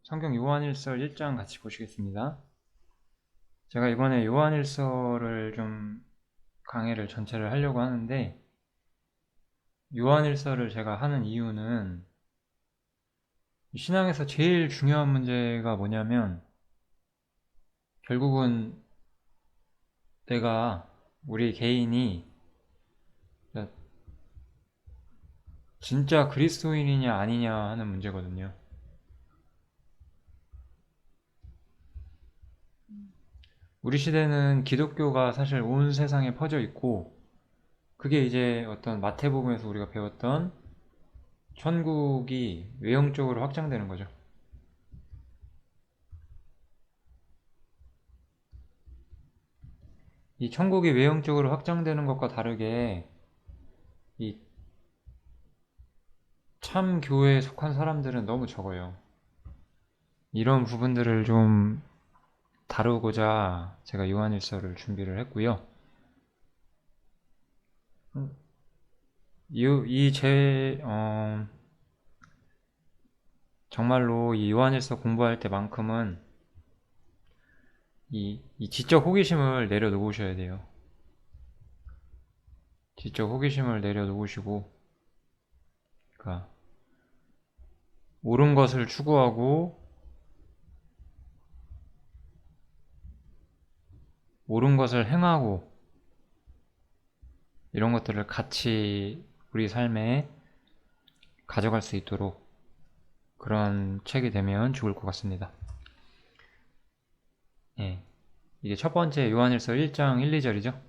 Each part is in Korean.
성경 요한일서 1장 같이 보시겠습니다. 제가 이번에 요한일서를 좀 강의를 전체를 하려고 하는데, 요한일서를 제가 하는 이유는 신앙에서 제일 중요한 문제가 뭐냐면, 결국은 우리 개인이 진짜 그리스도인이냐 아니냐 하는 문제거든요. 우리 시대는 기독교가 사실 온 세상에 퍼져 있고, 그게 이제 어떤 마태복음에서 우리가 배웠던 천국이 외형적으로 확장되는 거죠. 이 천국이 외형적으로 확장되는 것과 다르게 이 참 교회에 속한 사람들은 너무 적어요. 이런 부분들을 좀 다루고자 제가 요한일서를 준비를 했고요. 정말로 이 요한일서 공부할 때만큼은 이 지적 호기심을 내려놓으셔야 돼요. 지적 호기심을 내려놓으시고, 그러니까 옳은 것을 추구하고 옳은 것을 행하고 이런 것들을 같이 우리 삶에 가져갈 수 있도록 그런 책이 되면 좋을 것 같습니다. 예, 이게 첫 번째 요한일서 1장 1, 2절이죠.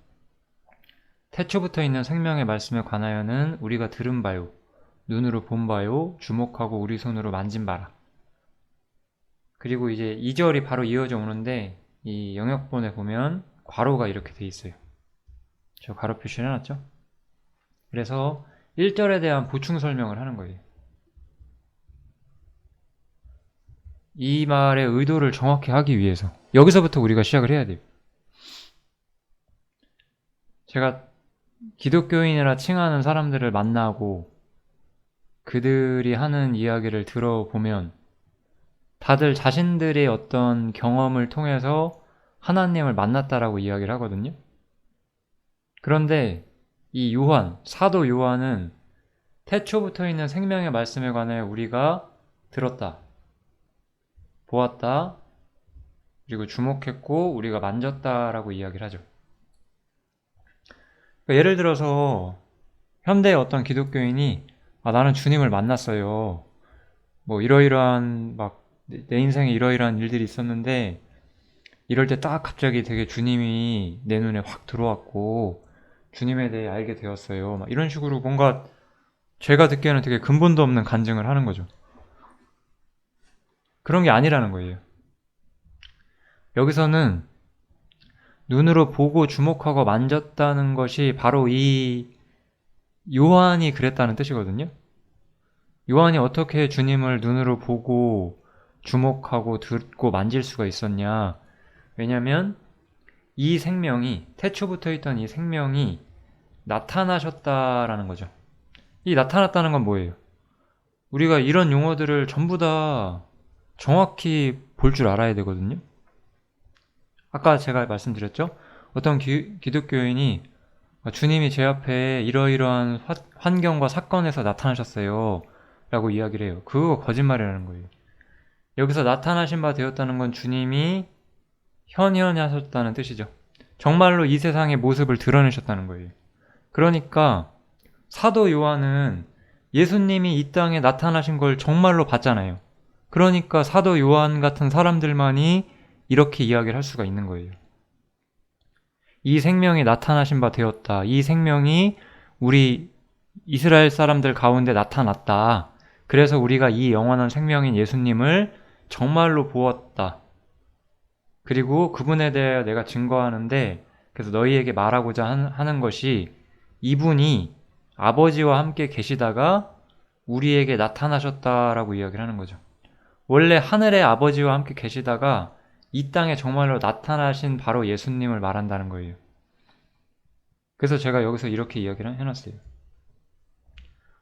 태초부터 있는 생명의 말씀에 관하여는 우리가 들은 바요, 눈으로 본 바요, 주목하고 우리 손으로 만진 바라. 그리고 이제 2절이 바로 이어져 오는데, 이 영역본에 보면 괄호가 이렇게 돼 있어요. 저 괄호 표시를 해놨죠. 그래서 1절에 대한 보충 설명을 하는 거예요. 이 말의 의도를 정확히 하기 위해서 여기서부터 우리가 시작을 해야 돼요. 제가 기독교인이라 칭하는 사람들을 만나고 그들이 하는 이야기를 들어보면 다들 자신들의 어떤 경험을 통해서 하나님을 만났다라고 이야기를 하거든요. 그런데 이 사도 요한은 태초부터 있는 생명의 말씀에 관해 우리가 들었다, 보았다, 그리고 주목했고 우리가 만졌다라고 이야기를 하죠. 그러니까 예를 들어서 현대의 어떤 기독교인이 나는 주님을 만났어요. 뭐 이러이러한 내 인생에 이러이러한 일들이 있었는데 이럴 때 딱 갑자기 되게 주님이 내 눈에 확 들어왔고 주님에 대해 알게 되었어요. 막 이런 식으로 뭔가 제가 듣기에는 되게 근본도 없는 간증을 하는 거죠. 그런 게 아니라는 거예요. 여기서는 눈으로 보고 주목하고 만졌다는 것이 바로 이 요한이 그랬다는 뜻이거든요. 요한이 어떻게 주님을 눈으로 보고 주목하고 듣고 만질 수가 있었냐. 왜냐면 이 생명이, 태초부터 있던 이 생명이 나타나셨다라는 거죠. 이 나타났다는 건 뭐예요? 우리가 이런 용어들을 전부 다 정확히 볼 줄 알아야 되거든요. 아까 제가 말씀드렸죠? 어떤 기독교인이 주님이 제 앞에 이러이러한 환경과 사건에서 나타나셨어요 라고 이야기를 해요. 그거 거짓말이라는 거예요. 여기서 나타나신 바 되었다는 건 주님이 현현히 하셨다는 뜻이죠. 정말로 이 세상의 모습을 드러내셨다는 거예요. 그러니까 사도 요한은 예수님이 이 땅에 나타나신 걸 정말로 봤잖아요. 그러니까 사도 요한 같은 사람들만이 이렇게 이야기를 할 수가 있는 거예요. 이 생명이 나타나신 바 되었다. 이 생명이 우리 이스라엘 사람들 가운데 나타났다. 그래서 우리가 이 영원한 생명인 예수님을 정말로 보았다. 그리고 그분에 대해 내가 증거하는데, 그래서 너희에게 말하고자 하는 것이 이분이 아버지와 함께 계시다가 우리에게 나타나셨다라고 이야기를 하는 거죠. 원래 하늘의 아버지와 함께 계시다가 이 땅에 정말로 나타나신 바로 예수님을 말한다는 거예요. 그래서 제가 여기서 이렇게 이야기를 해놨어요.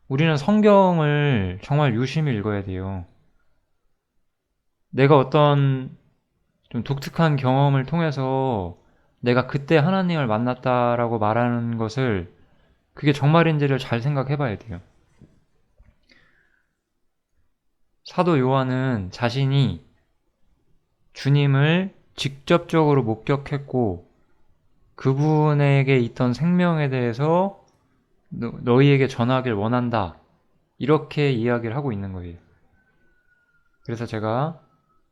우리는 성경을 정말 유심히 읽어야 돼요. 내가 어떤 좀 독특한 경험을 통해서 내가 그때 하나님을 만났다라고 말하는 것을 그게 정말인지를 잘 생각해 봐야 돼요. 사도 요한은 자신이 주님을 직접적으로 목격했고 그분에게 있던 생명에 대해서 너희에게 전하길 원한다. 이렇게 이야기를 하고 있는 거예요. 그래서 제가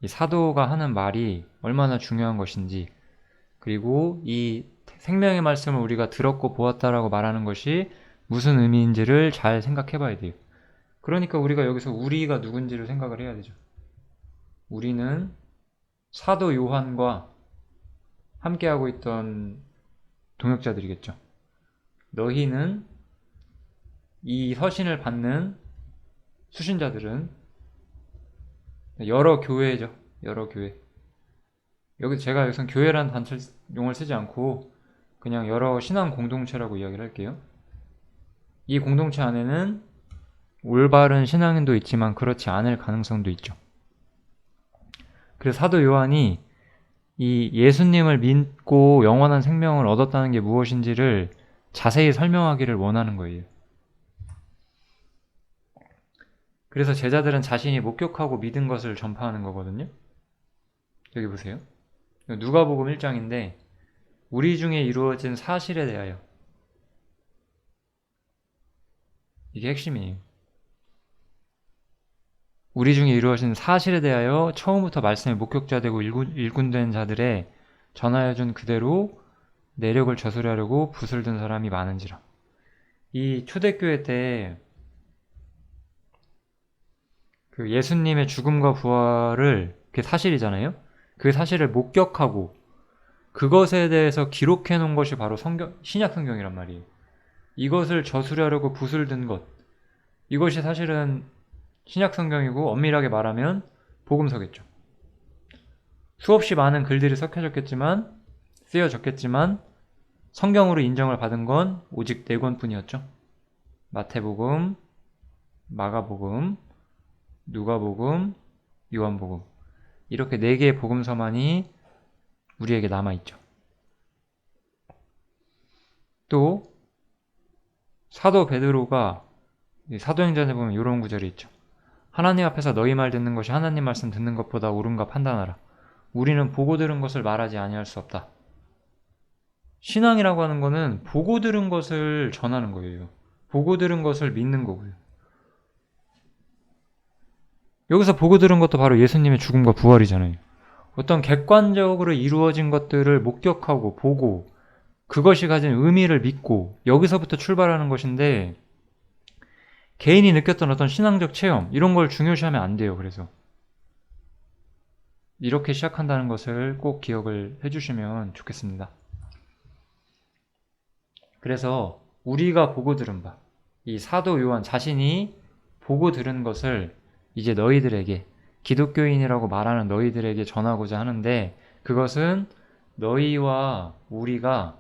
이 사도가 하는 말이 얼마나 중요한 것인지, 그리고 이 생명의 말씀을 우리가 들었고 보았다라고 말하는 것이 무슨 의미인지를 잘 생각해 봐야 돼요. 그러니까 우리가 여기서 우리가 누군지를 생각을 해야 되죠. 우리는 사도 요한과 함께하고 있던 동역자들이겠죠. 너희는 이 서신을 받는 수신자들은 여러 교회죠. 여러 교회. 여기 제가 여기서 교회라는 단체 용어를 쓰지 않고 그냥 여러 신앙 공동체라고 이야기를 할게요. 이 공동체 안에는 올바른 신앙인도 있지만 그렇지 않을 가능성도 있죠. 그래서 사도 요한이 이 예수님을 믿고 영원한 생명을 얻었다는 게 무엇인지를 자세히 설명하기를 원하는 거예요. 그래서 제자들은 자신이 목격하고 믿은 것을 전파하는 거거든요. 여기 보세요. 누가복음 1장인데 우리 중에 이루어진 사실에 대하여, 이게 핵심이에요. 우리 중에 이루어진 사실에 대하여 처음부터 말씀의 목격자 되고 일꾼된 자들의 전하여준 그대로 내력을 저수하려고 붓을 든 사람이 많은지라. 이 초대교회 때 그 예수님의 죽음과 부활을, 그게 사실이잖아요. 그 사실을 목격하고 그것에 대해서 기록해 놓은 것이 바로 신약 성경이란 말이에요. 이것을 저수하려고 붓을 든 것, 이것이 사실은 신약 성경이고 엄밀하게 말하면 복음서겠죠. 수없이 많은 글들이 쓰여졌겠지만 성경으로 인정을 받은 건 오직 4권뿐이었죠. 마태복음, 마가복음, 누가복음, 요한복음. 이렇게 4개의 복음서만이 우리에게 남아있죠. 또 사도 베드로가 사도행전에 보면 이런 구절이 있죠. 하나님 앞에서 너희 말 듣는 것이 하나님 말씀 듣는 것보다 옳은가 판단하라. 우리는 보고 들은 것을 말하지 아니할 수 없다. 신앙이라고 하는 거는 보고 들은 것을 전하는 거예요. 보고 들은 것을 믿는 거고요. 여기서 보고 들은 것도 바로 예수님의 죽음과 부활이잖아요. 어떤 객관적으로 이루어진 것들을 목격하고 보고 그것이 가진 의미를 믿고 여기서부터 출발하는 것인데, 개인이 느꼈던 어떤 신앙적 체험 이런 걸 중요시하면 안 돼요. 그래서 이렇게 시작한다는 것을 꼭 기억을 해주시면 좋겠습니다. 그래서 우리가 보고 들은 바, 이 사도 요한 자신이 보고 들은 것을 이제 너희들에게, 기독교인이라고 말하는 너희들에게 전하고자 하는데, 그것은 너희와 우리가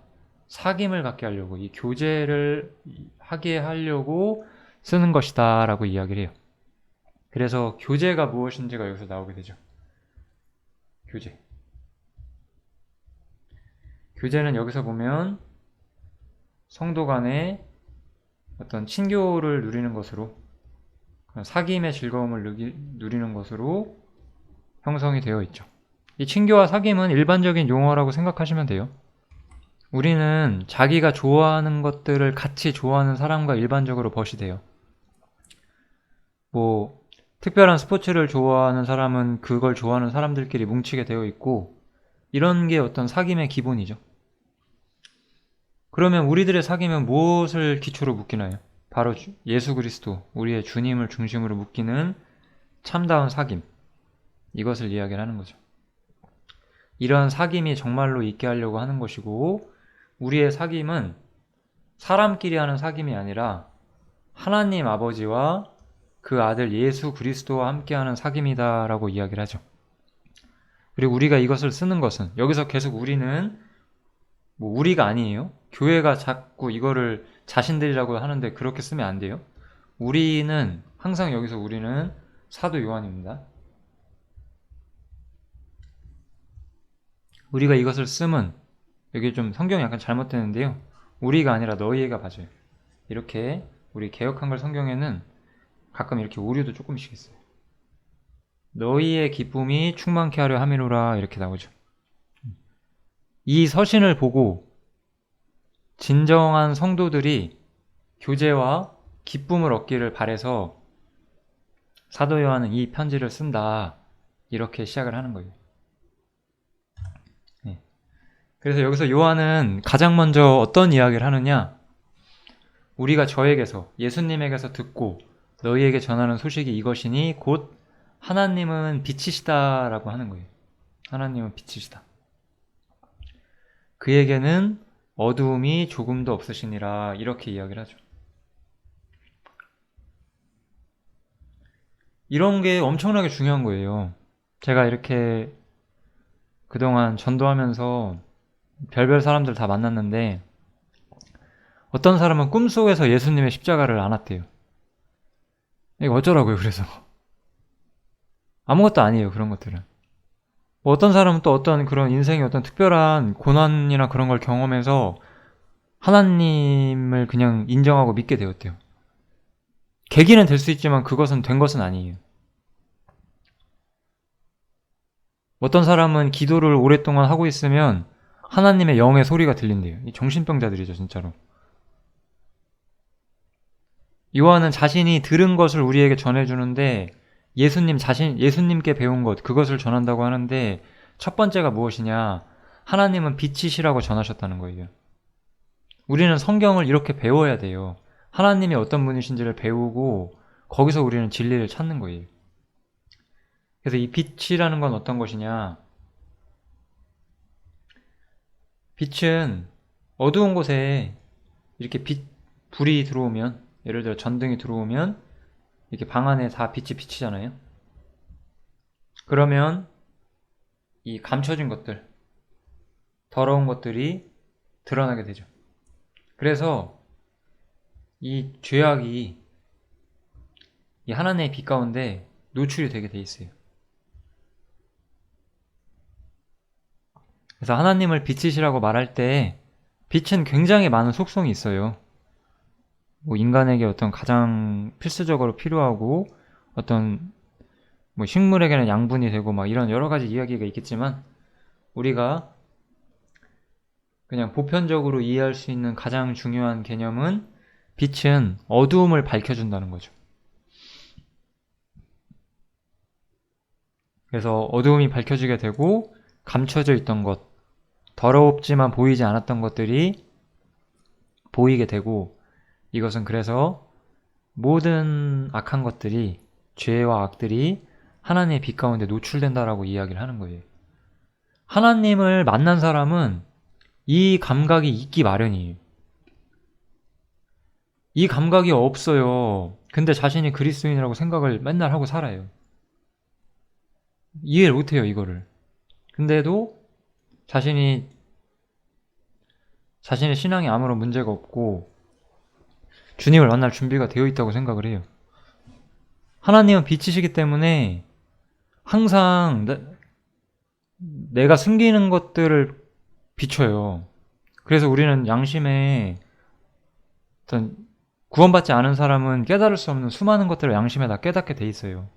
사귐을 갖게 하려고, 이 교제를 하게 하려고 쓰는 것이다 라고 이야기를 해요. 그래서 교제가 무엇인지가 여기서 나오게 되죠. 교제는 여기서 보면 성도 간의 어떤 친교를 누리는 것으로, 사귐의 즐거움을 누리는 것으로 형성이 되어 있죠. 이 친교와 사귐은 일반적인 용어라고 생각하시면 돼요. 우리는 자기가 좋아하는 것들을 같이 좋아하는 사람과 일반적으로 벗이 돼요. 특별한 스포츠를 좋아하는 사람은 그걸 좋아하는 사람들끼리 뭉치게 되어 있고, 이런 게 어떤 사귐의 기본이죠. 그러면 우리들의 사귐은 무엇을 기초로 묶이나요? 바로 예수 그리스도, 우리의 주님을 중심으로 묶이는 참다운 사귐, 이것을 이야기를 하는 거죠. 이러한 사귐이 정말로 있게 하려고 하는 것이고, 우리의 사귐은 사람끼리 하는 사귐이 아니라 하나님 아버지와 그 아들 예수 그리스도와 함께하는 사귐이다 라고 이야기를 하죠. 그리고 우리가 이것을 쓰는 것은, 여기서 계속 우리는 우리가 아니에요. 교회가 자꾸 이거를 자신들이라고 하는데 그렇게 쓰면 안 돼요. 우리는 항상 여기서 우리는 사도 요한입니다. 우리가 이것을 쓰면, 여기 좀 성경이 약간 잘못되는데요. 우리가 아니라 너희가 맞아요. 이렇게 우리 개역 한글 성경에는 가끔 이렇게 오류도 조금씩 있어요. 너희의 기쁨이 충만케 하려 함이로라 이렇게 나오죠. 이 서신을 보고 진정한 성도들이 교제와 기쁨을 얻기를 바라서 사도 요한은 이 편지를 쓴다 이렇게 시작을 하는 거예요. 그래서 여기서 요한은 가장 먼저 어떤 이야기를 하느냐, 우리가 저에게서 예수님에게서 듣고 너희에게 전하는 소식이 이것이니 곧 하나님은 빛이시다 라고 하는 거예요. 하나님은 빛이시다. 그에게는 어두움이 조금도 없으시니라 이렇게 이야기를 하죠. 이런 게 엄청나게 중요한 거예요. 제가 이렇게 그동안 전도하면서 별별 사람들 다 만났는데 어떤 사람은 꿈속에서 예수님의 십자가를 안았대요. 이거 어쩌라고요, 그래서. 아무것도 아니에요, 그런 것들은. 뭐 어떤 사람은 또 어떤 그런 인생의 어떤 특별한 고난이나 그런 걸 경험해서 하나님을 그냥 인정하고 믿게 되었대요. 계기는 될 수 있지만 그것은 된 것은 아니에요. 어떤 사람은 기도를 오랫동안 하고 있으면 하나님의 영의 소리가 들린대요. 이 정신병자들이죠, 진짜로. 요한은 자신이 들은 것을 우리에게 전해주는데 예수님께 배운 것, 그것을 전한다고 하는데 첫 번째가 무엇이냐? 하나님은 빛이시라고 전하셨다는 거예요. 우리는 성경을 이렇게 배워야 돼요. 하나님이 어떤 분이신지를 배우고 거기서 우리는 진리를 찾는 거예요. 그래서 이 빛이라는 건 어떤 것이냐? 빛은 어두운 곳에 이렇게 불이 들어오면, 예를 들어 전등이 들어오면 이렇게 방 안에 다 빛이 비치잖아요. 그러면 이 감춰진 것들, 더러운 것들이 드러나게 되죠. 그래서 이 죄악이 이 하나님의 빛 가운데 노출이 되게 돼 있어요. 그래서 하나님을 빛이시라고 말할 때 빛은 굉장히 많은 속성이 있어요. 뭐 인간에게 어떤 가장 필수적으로 필요하고 어떤 뭐 식물에게는 양분이 되고 막 이런 여러 가지 이야기가 있겠지만 우리가 그냥 보편적으로 이해할 수 있는 가장 중요한 개념은 빛은 어두움을 밝혀준다는 거죠. 그래서 어두움이 밝혀지게 되고 감춰져 있던 것, 더럽지만 보이지 않았던 것들이 보이게 되고, 이것은 그래서 모든 악한 것들이, 죄와 악들이 하나님의 빛 가운데 노출된다라고 이야기를 하는 거예요. 하나님을 만난 사람은 이 감각이 있기 마련이에요. 이 감각이 없어요. 근데 자신이 그리스도인이라고 생각을 맨날 하고 살아요. 이해를 못해요, 이거를. 근데도 자신의 신앙에 아무런 문제가 없고 주님을 만날 준비가 되어 있다고 생각을 해요. 하나님은 빛이시기 때문에 항상 내가 숨기는 것들을 비춰요. 그래서 우리는 양심에 어떤 구원받지 않은 사람은 깨달을 수 없는 수많은 것들을 양심에 다 깨닫게 돼 있어요.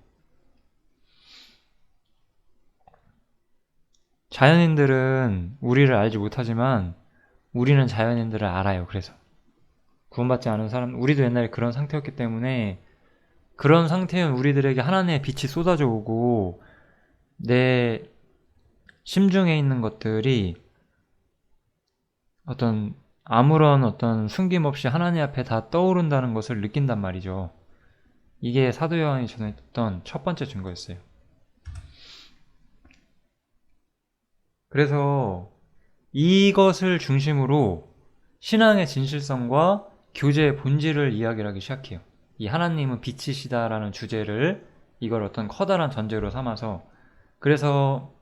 자연인들은 우리를 알지 못하지만 우리는 자연인들을 알아요. 그래서 구원받지 않은 사람, 우리도 옛날에 그런 상태였기 때문에 그런 상태인 우리들에게 하나님의 빛이 쏟아져 오고 내 심중에 있는 것들이 아무런 어떤 숨김없이 하나님 앞에 다 떠오른다는 것을 느낀단 말이죠. 이게 사도 요한이 전했던 첫 번째 증거였어요. 그래서 이것을 중심으로 신앙의 진실성과 교제의 본질을 이야기를 하기 시작해요. 이 하나님은 빛이시다라는 주제를 이걸 어떤 커다란 전제로 삼아서, 그래서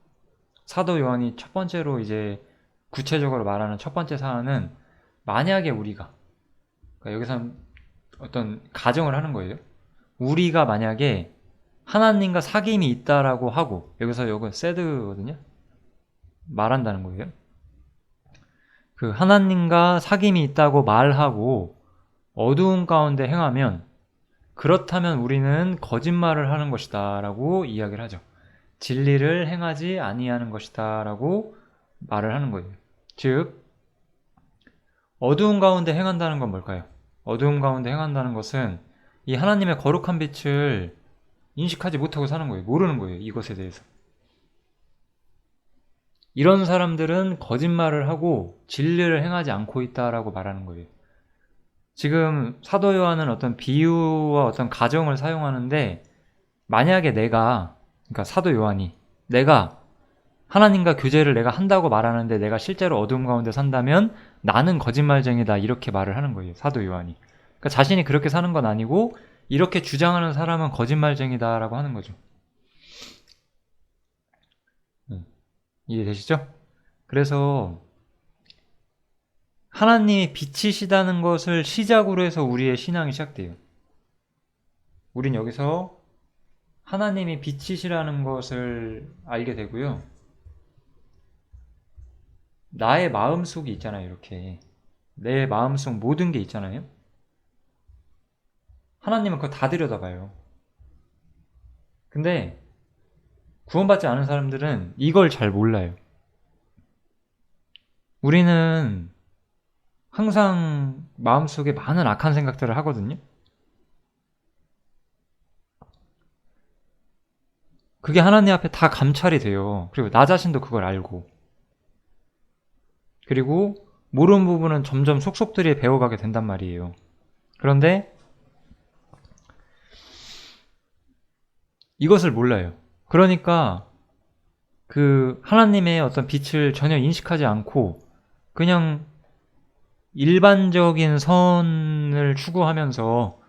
사도 요한이 첫 번째로 이제 구체적으로 말하는 첫 번째 사안은 만약에 우리가, 그러니까 여기서 어떤 가정을 하는 거예요. 우리가 만약에 하나님과 사귐이 있다라고 하고, 여기서 이거 새드거든요. 말한다는 거예요. 그 하나님과 사귐이 있다고 말하고 어두운 가운데 행하면 그렇다면 우리는 거짓말을 하는 것이다 라고 이야기를 하죠. 진리를 행하지 아니하는 것이다 라고 말을 하는 거예요. 즉 어두운 가운데 행한다는 건 뭘까요? 어두운 가운데 행한다는 것은 이 하나님의 거룩한 빛을 인식하지 못하고 사는 거예요. 모르는 거예요. 이것에 대해서. 이런 사람들은 거짓말을 하고 진리를 행하지 않고 있다라고 말하는 거예요. 지금 사도 요한은 어떤 비유와 어떤 가정을 사용하는데 만약에 그러니까 사도 요한이 내가 하나님과 교제를 내가 한다고 말하는데 내가 실제로 어두움 가운데 산다면 나는 거짓말쟁이다 이렇게 말을 하는 거예요. 사도 요한이. 그러니까 자신이 그렇게 사는 건 아니고 이렇게 주장하는 사람은 거짓말쟁이다라고 하는 거죠. 이해되시죠? 그래서 하나님이 빛이시다는 것을 시작으로 해서 우리의 신앙이 시작돼요. 우린 여기서 하나님이 빛이시라는 것을 알게 되고요. 나의 마음속이 있잖아요. 이렇게 내 마음속 모든 게 있잖아요. 하나님은 그거 다 들여다봐요. 근데 구원받지 않은 사람들은 이걸 잘 몰라요. 우리는 항상 마음속에 많은 악한 생각들을 하거든요. 그게 하나님 앞에 다 감찰이 돼요. 그리고 나 자신도 그걸 알고. 그리고 모르는 부분은 점점 속속들이 배워가게 된단 말이에요. 그런데 이것을 몰라요. 그러니까 그 하나님의 어떤 빛을 전혀 인식하지 않고 그냥 일반적인 선을 추구하면서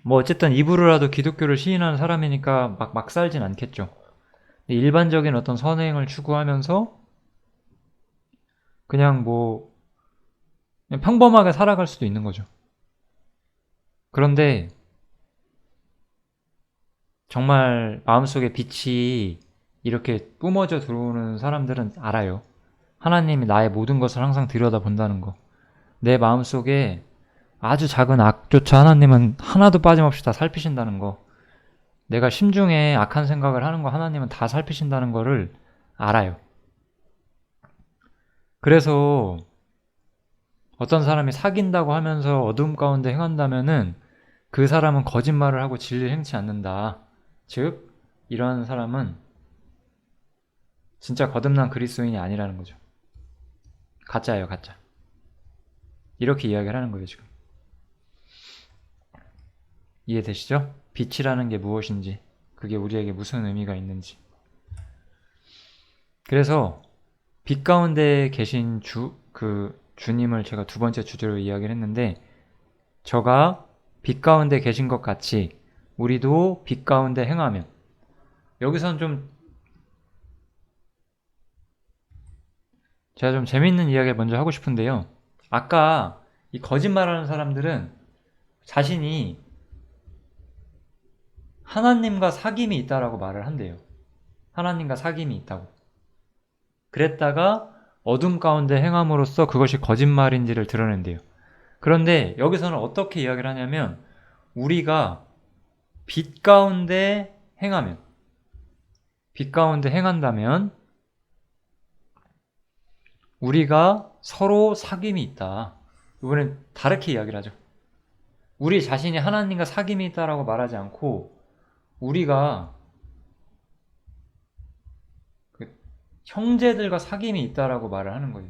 뭐 어쨌든 입으로라도 기독교를 시인하는 사람이니까 막 살진 않겠죠. 일반적인 어떤 선행을 추구하면서 그냥 그냥 평범하게 살아갈 수도 있는 거죠. 그런데 정말 마음속에 빛이 이렇게 뿜어져 들어오는 사람들은 알아요. 하나님이 나의 모든 것을 항상 들여다본다는 거. 내 마음속에 아주 작은 악조차 하나님은 하나도 빠짐없이 다 살피신다는 거. 내가 심중에 악한 생각을 하는 거 하나님은 다 살피신다는 거를 알아요. 그래서 어떤 사람이 사귄다고 하면서 어둠 가운데 행한다면은 그 사람은 거짓말을 하고 진리를 행치 않는다. 즉 이러한 사람은 진짜 거듭난 그리스도인이 아니라는 거죠. 가짜예요, 가짜. 이렇게 이야기를 하는 거예요, 지금. 이해되시죠? 빛이라는 게 무엇인지, 그게 우리에게 무슨 의미가 있는지. 그래서 빛 가운데 계신 주님을 제가 두 번째 주제로 이야기를 했는데, 저가 빛 가운데 계신 것 같이 우리도 빛 가운데 행하면, 여기선 제가 좀 재밌는 이야기를 먼저 하고 싶은데요. 아까 이 거짓말하는 사람들은 자신이 하나님과 사귐이 있다라고 말을 한대요. 하나님과 사귐이 있다고. 그랬다가 어둠 가운데 행함으로써 그것이 거짓말인지를 드러낸대요. 그런데 여기서는 어떻게 이야기를 하냐면 우리가 빛 가운데 행한다면 우리가 서로 사귐이 있다. 이번엔 다르게 이야기를 하죠. 우리 자신이 하나님과 사귐이 있다라고 말하지 않고 우리가 형제들과 사귐이 있다라고 말을 하는 거예요.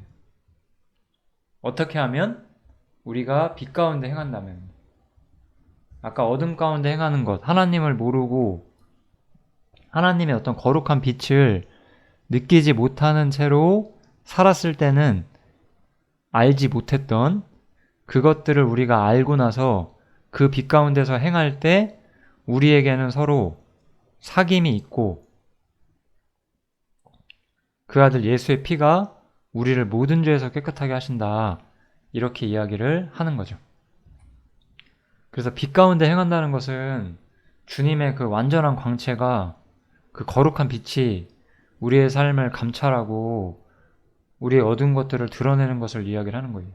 어떻게 하면? 우리가 빛 가운데 행한다면. 아까 어둠 가운데 행하는 것, 하나님을 모르고 하나님의 어떤 거룩한 빛을 느끼지 못하는 채로 살았을 때는 알지 못했던 그것들을 우리가 알고 나서 그 빛 가운데서 행할 때 우리에게는 서로 사귐이 있고 그 아들 예수의 피가 우리를 모든 죄에서 깨끗하게 하신다. 이렇게 이야기를 하는 거죠. 그래서 빛 가운데 행한다는 것은 주님의 그 완전한 광채가 그 거룩한 빛이 우리의 삶을 감찰하고 우리의 어두운 것들을 드러내는 것을 이야기를 하는 거예요.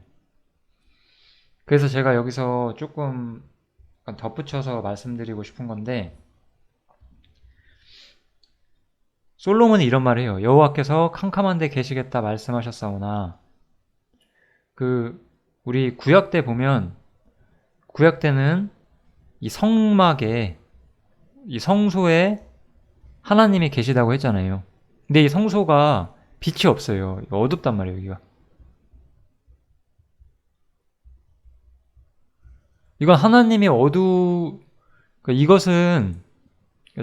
그래서 제가 여기서 조금 덧붙여서 말씀드리고 싶은 건데, 솔로몬이 이런 말을 해요. 여호와께서 캄캄한 데 계시겠다 말씀하셨사오나, 우리 구약 때 보면, 구약 때는 이 성막에, 이 성소에 하나님이 계시다고 했잖아요. 근데 이 성소가 빛이 없어요. 어둡단 말이에요, 여기가. 이건 하나님이 이것은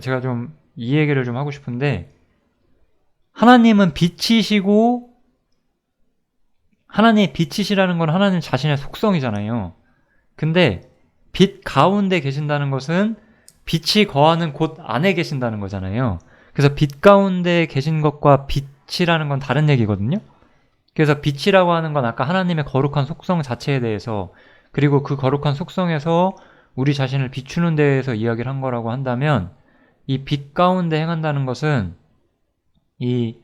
제가 좀 이 얘기를 좀 하고 싶은데, 하나님은 빛이시고, 하나님의 빛이시라는 건 하나님 자신의 속성이잖아요. 근데 빛 가운데 계신다는 것은 빛이 거하는 곳 안에 계신다는 거잖아요. 그래서 빛 가운데 계신 것과 빛이라는 건 다른 얘기거든요. 그래서 빛이라고 하는 건 아까 하나님의 거룩한 속성 자체에 대해서, 그리고 그 거룩한 속성에서 우리 자신을 비추는 데에서 이야기를 한 거라고 한다면, 이 빛 가운데 행한다는 것은 이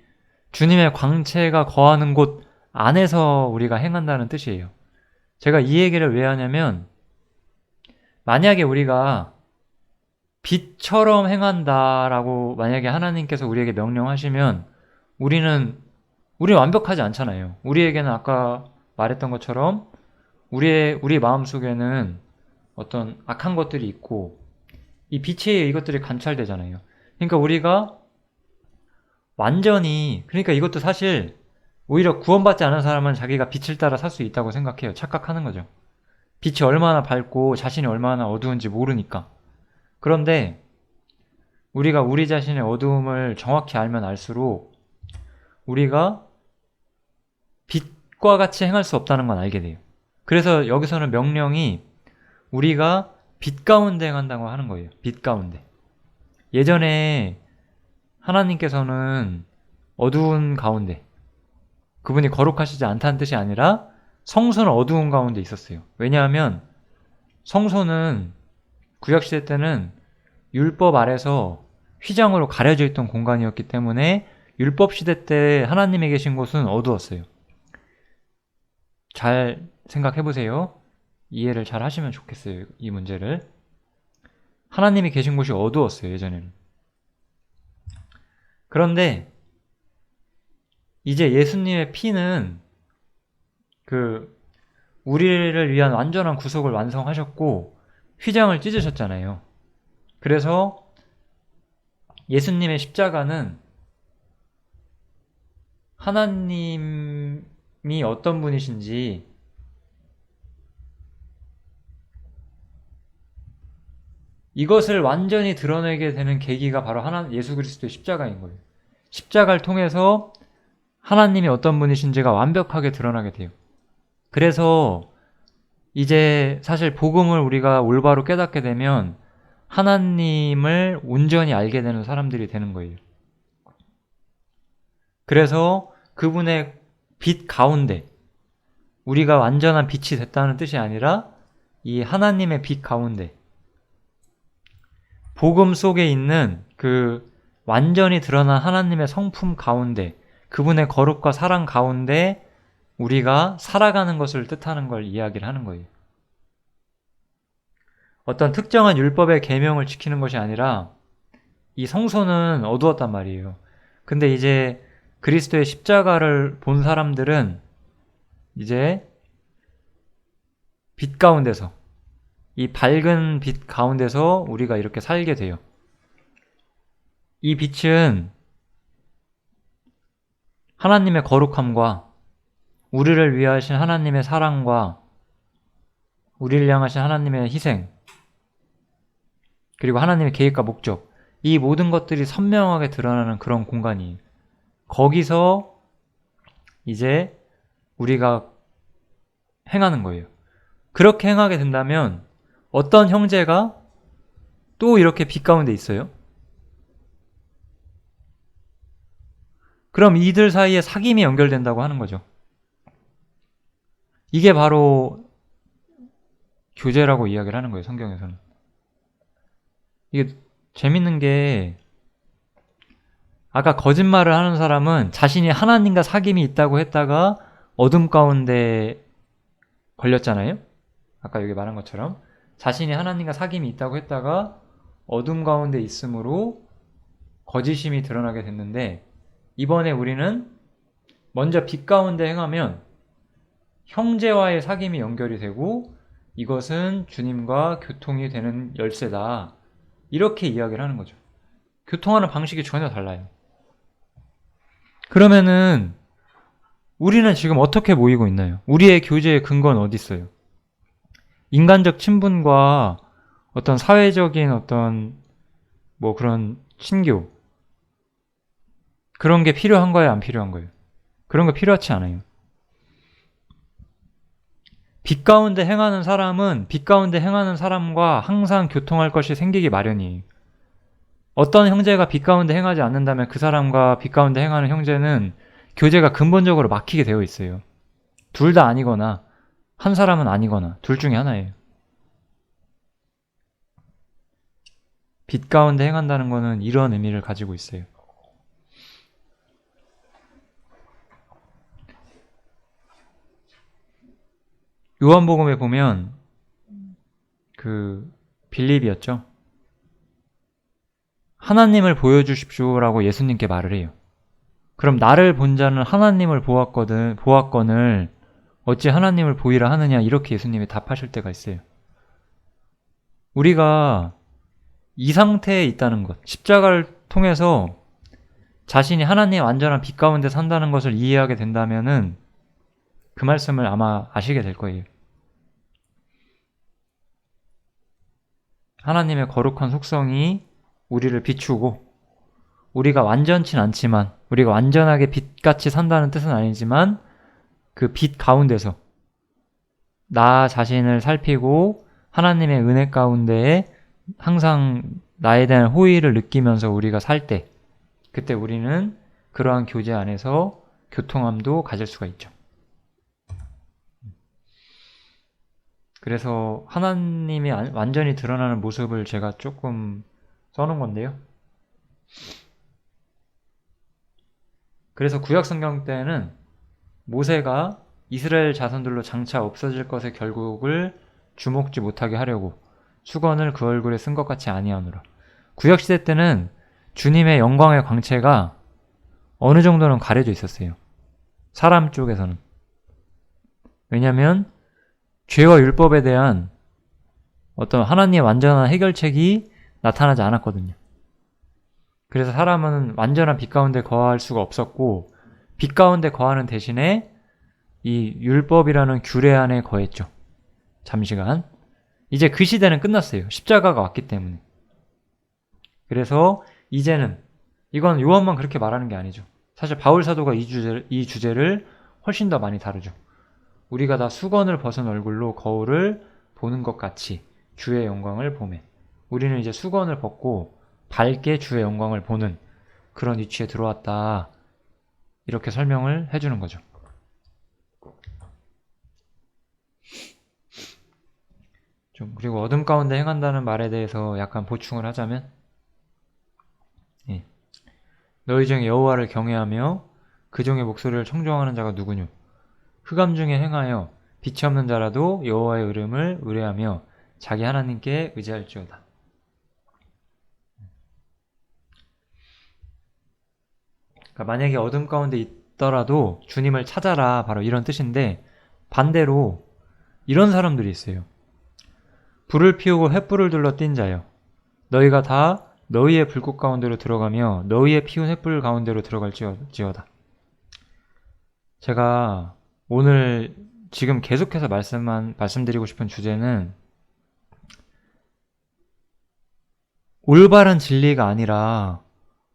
주님의 광채가 거하는 곳 안에서 우리가 행한다는 뜻이에요. 제가 이 얘기를 왜 하냐면, 만약에 우리가 빛처럼 행한다라고 만약에 하나님께서 우리에게 명령하시면, 우리 완벽하지 않잖아요. 우리에게는 아까 말했던 것처럼 우리 마음속에는 어떤 악한 것들이 있고, 이 빛에 이것들이 관찰되잖아요. 그러니까 우리가 완전히, 그러니까 이것도 사실 오히려 구원받지 않은 사람은 자기가 빛을 따라 살 수 있다고 생각해요. 착각하는 거죠. 빛이 얼마나 밝고 자신이 얼마나 어두운지 모르니까. 그런데 우리가 우리 자신의 어두움을 정확히 알면 알수록 우리가 빛과 같이 행할 수 없다는 건 알게 돼요. 그래서 여기서는 명령이 우리가 빛 가운데 행한다고 하는 거예요. 빛 가운데. 예전에 하나님께서는 어두운 가운데, 그분이 거룩하시지 않다는 뜻이 아니라 성소는 어두운 가운데 있었어요. 왜냐하면 성소는 구약시대 때는 율법 아래서 휘장으로 가려져 있던 공간이었기 때문에 율법시대 때 하나님이 계신 곳은 어두웠어요. 잘 생각해보세요. 이해를 잘 하시면 좋겠어요, 이 문제를. 하나님이 계신 곳이 어두웠어요, 예전에는. 그런데 이제 예수님의 피는 우리를 위한 완전한 구속을 완성하셨고 휘장을 찢으셨잖아요. 그래서 예수님의 십자가는 하나님이 어떤 분이신지 이것을 완전히 드러내게 되는 계기가 바로 예수 그리스도의 십자가인 거예요. 십자가를 통해서 하나님이 어떤 분이신지가 완벽하게 드러나게 돼요. 그래서 이제 사실 복음을 우리가 올바로 깨닫게 되면 하나님을 온전히 알게 되는 사람들이 되는 거예요. 그래서 그분의 빛 가운데, 우리가 완전한 빛이 됐다는 뜻이 아니라 이 하나님의 빛 가운데, 복음 속에 있는 완전히 드러난 하나님의 성품 가운데, 그분의 거룩과 사랑 가운데 우리가 살아가는 것을 뜻하는 걸 이야기를 하는 거예요. 어떤 특정한 율법의 계명을 지키는 것이 아니라 이 성소는 어두웠단 말이에요. 근데 이제 그리스도의 십자가를 본 사람들은 이제 빛 가운데서, 이 밝은 빛 가운데서 우리가 이렇게 살게 돼요. 이 빛은 하나님의 거룩함과 우리를 위하신 하나님의 사랑과 우리를 향하신 하나님의 희생, 그리고 하나님의 계획과 목적, 이 모든 것들이 선명하게 드러나는 그런 공간이에요. 거기서 이제 우리가 행하는 거예요. 그렇게 행하게 된다면 어떤 형제가 또 이렇게 빛 가운데 있어요? 그럼 이들 사이에 사귐이 연결된다고 하는 거죠. 이게 바로 교제라고 이야기를 하는 거예요, 성경에서는. 이게 재밌는 게 아까 거짓말을 하는 사람은 자신이 하나님과 사귐이 있다고 했다가 어둠 가운데 걸렸잖아요. 아까 여기 말한 것처럼 자신이 하나님과 사귐이 있다고 했다가 어둠 가운데 있으므로 거짓임이 드러나게 됐는데, 이번에 우리는 먼저 빛 가운데 행하면 형제와의 사귐이 연결이 되고 이것은 주님과 교통이 되는 열쇠다, 이렇게 이야기를 하는 거죠. 교통하는 방식이 전혀 달라요. 그러면은 우리는 지금 어떻게 모이고 있나요? 우리의 교제의 근거는 어디 있어요? 인간적 친분과 어떤 사회적인 어떤 뭐 그런 친교, 그런 게 필요한 거예요, 안 필요한 거예요? 그런 거 필요하지 않아요. 빛 가운데 행하는 사람은 빛 가운데 행하는 사람과 항상 교통할 것이 생기기 마련이에요. 어떤 형제가 빛 가운데 행하지 않는다면 그 사람과 빛 가운데 행하는 형제는 교제가 근본적으로 막히게 되어 있어요. 둘 다 아니거나 한 사람은 아니거나 둘 중에 하나예요. 빛 가운데 행한다는 것은 이런 의미를 가지고 있어요. 요한복음에 보면 그 빌립이었죠. 하나님을 보여주십시오라고 예수님께 말을 해요. 그럼 나를 본 자는 하나님을 보았거늘 어찌 하나님을 보이라 하느냐, 이렇게 예수님이 답하실 때가 있어요. 우리가 이 상태에 있다는 것, 십자가를 통해서 자신이 하나님의 완전한 빛 가운데 산다는 것을 이해하게 된다면은 그 말씀을 아마 아시게 될 거예요. 하나님의 거룩한 속성이 우리를 비추고, 우리가 완전치 않지만, 우리가 완전하게 빛같이 산다는 뜻은 아니지만 그 빛 가운데서 나 자신을 살피고 하나님의 은혜 가운데에 항상 나에 대한 호의를 느끼면서 우리가 살 때, 그때 우리는 그러한 교제 안에서 교통함도 가질 수가 있죠. 그래서 하나님이 완전히 드러나는 모습을 제가 조금 써놓은 건데요. 그래서 구약 성경 때는 모세가 이스라엘 자손들로 장차 없어질 것의 결국을 주목지 못하게 하려고 수건을 그 얼굴에 쓴 것 같이 아니하노라. 구약 시대 때는 주님의 영광의 광채가 어느 정도는 가려져 있었어요. 사람 쪽에서는. 왜냐하면 죄와 율법에 대한 어떤 하나님의 완전한 해결책이 나타나지 않았거든요. 그래서 사람은 완전한 빛 가운데 거할 수가 없었고, 빛 가운데 거하는 대신에 이 율법이라는 규례 안에 거했죠. 잠시간. 이제 그 시대는 끝났어요. 십자가가 왔기 때문에. 그래서 이제는, 이건 요한만 그렇게 말하는 게 아니죠. 사실 바울 사도가 이 주제를 훨씬 더 많이 다루죠. 우리가 다 수건을 벗은 얼굴로 거울을 보는 것 같이 주의 영광을 보매. 우리는 이제 수건을 벗고 밝게 주의 영광을 보는 그런 위치에 들어왔다, 이렇게 설명을 해주는 거죠. 그리고 어둠 가운데 행한다는 말에 대해서 약간 보충을 하자면, 너희 중에 여호와를 경외하며 그 종의 목소리를 청종하는 자가 누구뇨? 흑암 중에 행하여 빛이 없는 자라도 여호와의 이름을 의뢰하며 자기 하나님께 의지할지어다. 그러니까 만약에 어둠 가운데 있더라도 주님을 찾아라, 바로 이런 뜻인데, 반대로 이런 사람들이 있어요. 불을 피우고 횃불을 둘러 띈 자여, 너희가 다 너희의 불꽃 가운데로 들어가며 너희의 피운 횃불 가운데로 들어갈지어다. 제가 오늘 지금 계속해서 말씀드리고 싶은 주제는 올바른 진리가 아니라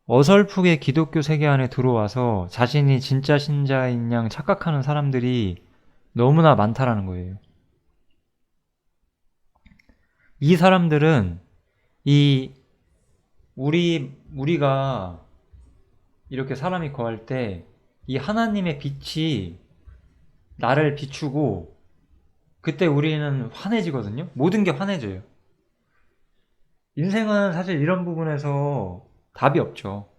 어설프게 기독교 세계 안에 들어와서 자신이 진짜 신자인 양 착각하는 사람들이 너무나 많다라는 거예요. 이 사람들은 우리가 이렇게 사람이 거할 때 이 하나님의 빛이 나를 비추고 그때 우리는 환해지거든요. 모든 게 환해져요. 인생은 사실 이런 부분에서 답이 없죠.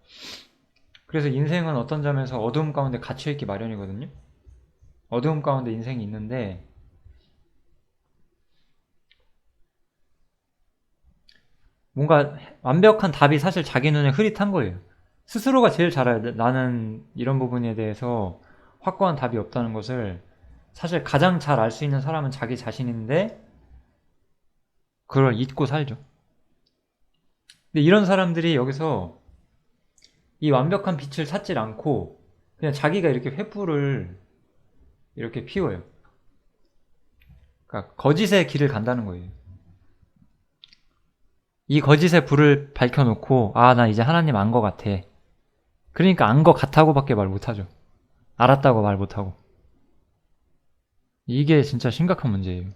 그래서 인생은 어떤 점에서 어두움 가운데 갇혀있기 마련이거든요. 어두움 가운데 인생이 있는데 뭔가 완벽한 답이 사실 자기 눈에 흐릿한 거예요. 스스로가 제일 잘 알아요. 나는 이런 부분에 대해서 확고한 답이 없다는 것을 사실 가장 잘 알 수 있는 사람은 자기 자신인데 그걸 잊고 살죠. 근데 이런 사람들이 여기서 이 완벽한 빛을 찾질 않고 그냥 자기가 이렇게 횃불을 이렇게 피워요. 그러니까 거짓의 길을 간다는 거예요. 이 거짓의 불을 밝혀놓고 나 이제 하나님 안 거 같아. 그러니까 안 거 같다고밖에 말 못하죠. 알았다고 말 못하고. 이게 진짜 심각한 문제예요.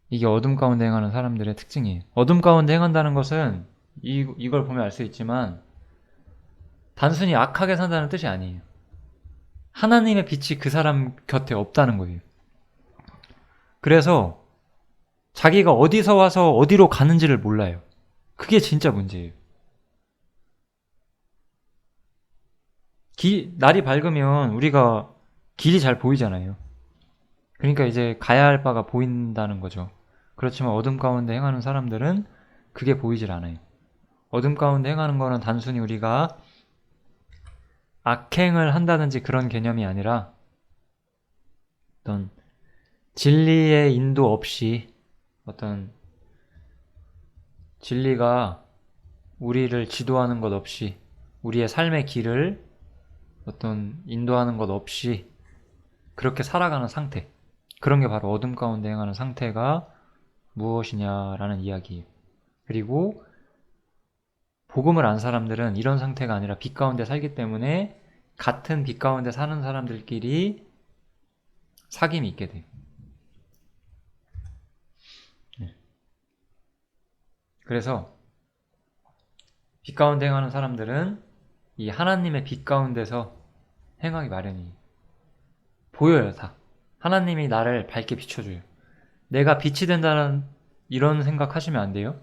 이게 어둠 가운데 행하는 사람들의 특징이에요. 어둠 가운데 행한다는 것은 이걸 보면 알 수 있지만 단순히 악하게 산다는 뜻이 아니에요. 하나님의 빛이 그 사람 곁에 없다는 거예요. 그래서 자기가 어디서 와서 어디로 가는지를 몰라요. 그게 진짜 문제예요. 날이 밝으면 우리가 길이 잘 보이잖아요. 그러니까 이제 가야 할 바가 보인다는 거죠. 그렇지만 어둠 가운데 행하는 사람들은 그게 보이질 않아요. 어둠 가운데 행하는 거는 단순히 우리가 악행을 한다든지 그런 개념이 아니라 어떤 진리의 인도 없이 어떤 진리가 우리를 지도하는 것 없이 우리의 삶의 길을 어떤 인도하는 것 없이 그렇게 살아가는 상태, 그런 게 바로 어둠 가운데 행하는 상태가 무엇이냐라는 이야기예요. 그리고 복음을 안 사람들은 이런 상태가 아니라 빛 가운데 살기 때문에 같은 빛 가운데 사는 사람들끼리 사귐이 있게 돼요. 그래서 빛 가운데 행하는 사람들은 이 하나님의 빛 가운데서 행하기 마련이에요. 보여요, 다. 하나님이 나를 밝게 비춰줘요. 내가 빛이 된다는 이런 생각하시면 안 돼요.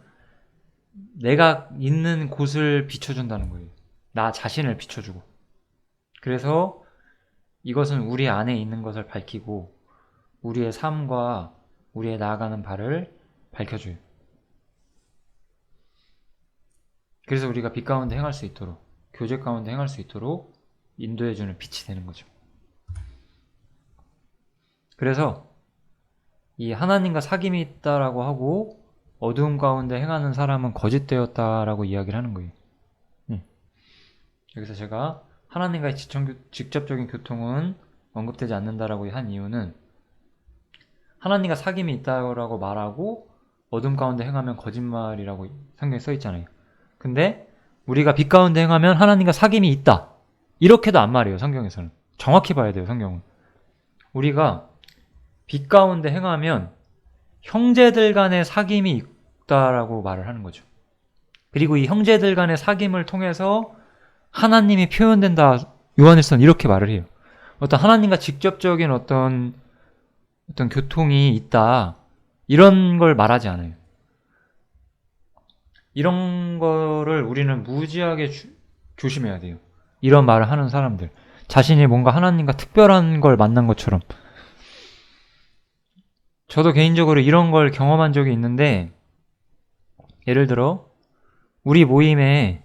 내가 있는 곳을 비춰준다는 거예요. 나 자신을 비춰주고. 그래서 이것은 우리 안에 있는 것을 밝히고 우리의 삶과 우리의 나아가는 바를 밝혀줘요. 그래서 우리가 빛 가운데 행할 수 있도록, 교제 가운데 행할 수 있도록 인도해주는 빛이 되는 거죠. 그래서 이 하나님과 사귐이 있다라고 하고 어두움 가운데 행하는 사람은 거짓되었다라고 이야기를 하는 거예요. 여기서 제가 하나님과의 직접적인 교통은 언급되지 않는다라고 한 이유는 하나님과 사귐이 있다고 말하고 어둠 가운데 행하면 거짓말이라고 성경에 써 있잖아요. 근데 우리가 빛 가운데 행하면 하나님과 사귐이 있다. 이렇게도 안 말해요, 성경에서는. 정확히 봐야 돼요, 성경은. 우리가 빛 가운데 행하면 형제들 간의 사귐이 있다라고 말을 하는 거죠. 그리고 이 형제들 간의 사귐을 통해서 하나님이 표현된다. 요한일서는 이렇게 말을 해요. 어떤 하나님과 직접적인 어떤 교통이 있다. 이런 걸 말하지 않아요. 이런 거를 우리는 무지하게 조심해야 돼요. 이런 말을 하는 사람들. 자신이 뭔가 하나님과 특별한 걸 만난 것처럼. 저도 개인적으로 이런 걸 경험한 적이 있는데, 예를 들어 우리 모임에